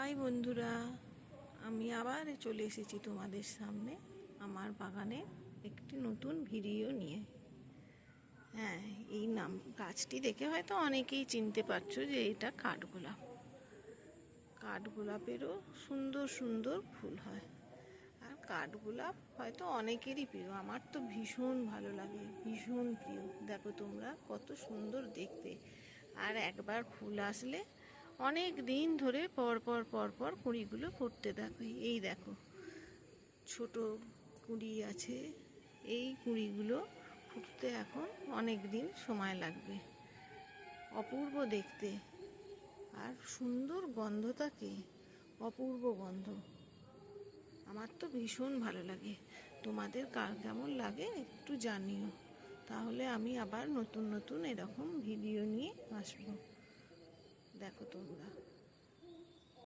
High বন্ধুরা, আমি আবার চলে এসেছি তোমাদের সামনে আমার বাগানে একটি নতুন ভিডিও নিয়ে। হ্যাঁ, এই নাম গাছটি দেখে হয়তো অনেকেই চিনতে পারছো যে এটা কাঠগোলাপ। কাঠগোলাপেরও সুন্দর সুন্দর ফুল হয়, আর কাঠগোলাপ হয়তো অনেকেরই প্রিয়। আমার তো ভীষণ ভালো লাগে, ভীষণ প্রিয়। দেখো তোমরা কত সুন্দর দেখতে, আর একবার ফুল আসলে অনেক দিন ধরে পর পর কুঁড়িগুলো ফুটতে থাকে। এই দেখো ছোট কুঁড়ি আছে, এই কুঁড়িগুলো ফুটতে এখন অনেক দিন সময় লাগবে। অপূর্ব দেখতে, আর সুন্দর গন্ধ থাকে, অপূর্ব গন্ধ। আমার তো ভীষণ ভালো লাগে। তোমাদের কার কেমন লাগে একটু জানিও, তাহলে আমি আবার নতুন নতুন এরকম ভিডিও নিয়ে আসবো। দেখো তোমরা।